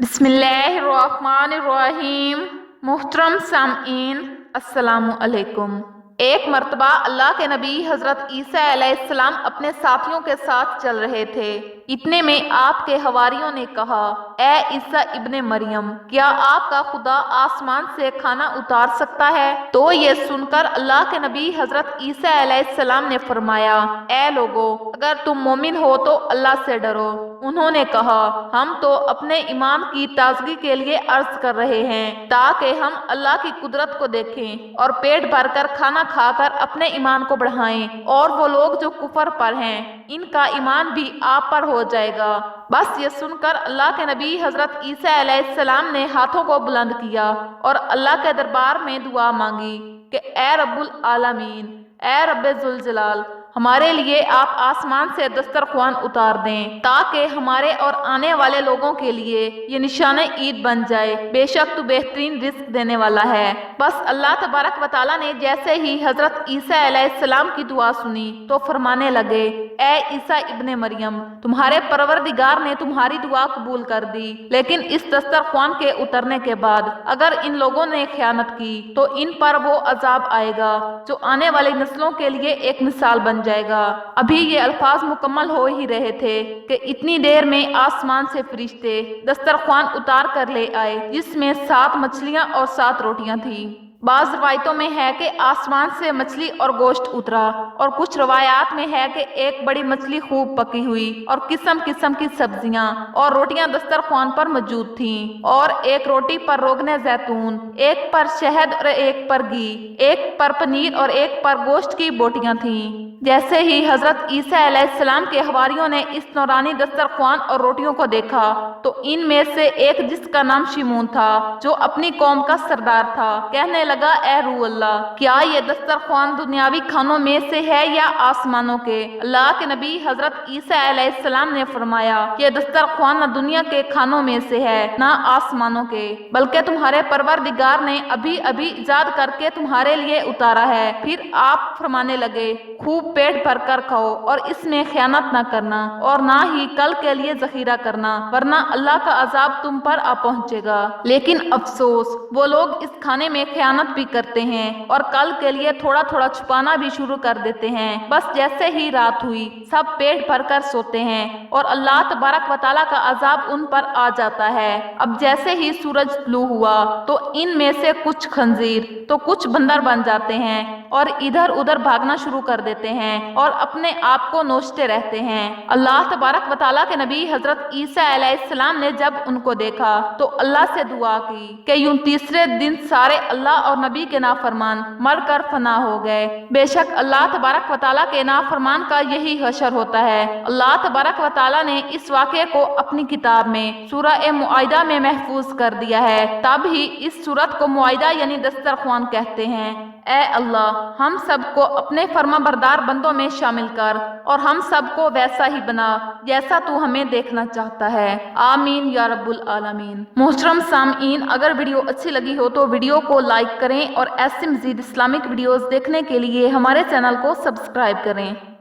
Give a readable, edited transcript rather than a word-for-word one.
बिस्मिल्लाहिर्रहमानिर्रहीम। मोहतरम सामईन, अस्सलामु अलैकुम। एक मर्तबा अल्लाह के नबी हजरत ईसा अलैहिस्सलाम अपने साथियों के साथ चल रहे थे। इतने में आपके हवारियों ने कहा, ए ईसा इब्ने मरियम, क्या आपका खुदा आसमान से खाना उतार सकता है? तो ये सुनकर अल्लाह के नबी हजरत ईसा अलैहिस्सलाम ने फरमाया, ए लोगो, अगर तुम मोमिन हो तो अल्लाह से डरो। उन्होंने कहा, हम तो अपने ईमान की ताजगी के लिए अर्ज कर रहे हैं ताकि हम अल्लाह की कुदरत को देखें और पेट भरकर खाना खाकर अपने ईमान को बढ़ाएं। और वो लोग जो कुफर पर हैं, इनका ईमान भी आप पर हो जाएगा। बस ये सुनकर अल्लाह के नबी हजरत ईसा अलैहिस्सलाम ने हाथों को बुलंद किया और अल्लाह के दरबार में दुआ मांगी कि ए रब्बुल आलमीन, ए रब्बे जुल जलाल, हमारे लिए आप आसमान से दस्तरख्वान उतार दें ताकि हमारे और आने वाले लोगों के लिए ये निशान ईद बन जाए। बेशक तू बेहतरीन रिस्क देने वाला है। बस अल्लाह तबारक व तआला ने जैसे ही हजरत ईसा अलैहिस्सलाम की दुआ सुनी तो फरमाने लगे, ए ईसा इब्ने मरियम, तुम्हारे परवरदिगार ने तुम्हारी दुआ कबूल कर दी। लेकिन इस दस्तरख्वान के उतरने के बाद अगर इन लोगों ने खयानत की तो इन पर वो अजाब आएगा जो आने वाली नस्लों के लिए एक मिसाल बन जाएगा। अभी ये अल्फाज मुकम्मल हो ही रहे थे कि इतनी देर में आसमान से फरिश्ते दस्तरख्वान उतार कर ले आए, जिसमें 7 मछलियां और 7 रोटियां थी। बाज़ रवायतों में है कि आसमान से मछली और गोश्त उतरा, और कुछ रवायात में है कि एक बड़ी मछली खूब पकी हुई और किस्म किस्म की सब्जियां और रोटियां दस्तरख्वान पर मौजूद थीं। और एक रोटी पर रोगने जैतून, एक पर शहद और एक पर घी, एक पर पनीर और एक पर गोश्त की बोटियां थीं। जैसे ही हजरत ईसा अलैहिस्सलाम के हवारियों ने इस नौरानी दस्तरख्वान और रोटियों को देखा तो इनमें से एक, जिसका नाम शिमून था, जो अपनी कौम का सरदार था, कहने लगा, ए रूह अल्लाह, क्या ये दस्तरख्वान दुनियावी खानों में से है या आसमानों के? अल्लाह के नबी हजरत ईसा अलैहिस्सलाम ने फरमाया, ये दस्तरख्वान न दुनिया के खानों में से है न आसमानों के, बल्कि तुम्हारे परवरदिगार ने अभी अभी इजाद करके तुम्हारे लिए उतारा है। फिर आप फरमाने लगे, खूब पेट भर कर खाओ और इसमें खयानत न करना और ना ही कल के लिए जखीरा करना, वरना अल्लाह का अजाब तुम पर आ पहुंचेगा। लेकिन अफसोस, वो लोग इस खाने में खयानत भी करते हैं और कल के लिए थोड़ा थोड़ा छुपाना भी शुरू कर देते हैं। बस जैसे ही रात हुई सब पेट भर कर सोते हैं और अल्लाह तबारक व तआला का अजाब उन पर आ जाता है। अब जैसे ही सूरज तुलू हुआ तो इनमें से कुछ खंजीर तो कुछ बंदर बन जाते हैं और इधर उधर भागना शुरू कर देते हैं और अपने आप को नोचते रहते हैं। अल्लाह तबारक व तआला के नबी हजरत ईसा अलैहिस्सलाम ने जब उनको देखा तो अल्लाह से दुआ की कि यूं तीसरे दिन सारे अल्लाह और नबी के नाफरमान मर कर फना हो गए। बेशक अल्लाह तबारक व तआला के नाफरमान का यही हशर होता है। अल्लाह तबारक व तआला ने इस वाक़े को अपनी किताब में सूरह मुआइदा में महफूज कर दिया है। तब ही इस सूरत को मुआइदा यानी दस्तरख्वान कहते हैं। ए अल्लाह, हम सबको अपने फर्मा बरदार बंदों में शामिल कर और हम सबको वैसा ही बना जैसा तू हमें देखना चाहता है। आमीन या रब्बुल आलमीन। मोहतरम सामईन, अगर वीडियो अच्छी लगी हो तो वीडियो को लाइक करें और ऐसे मज़ीद इस्लामिक वीडियोस देखने के लिए हमारे चैनल को सब्सक्राइब करें।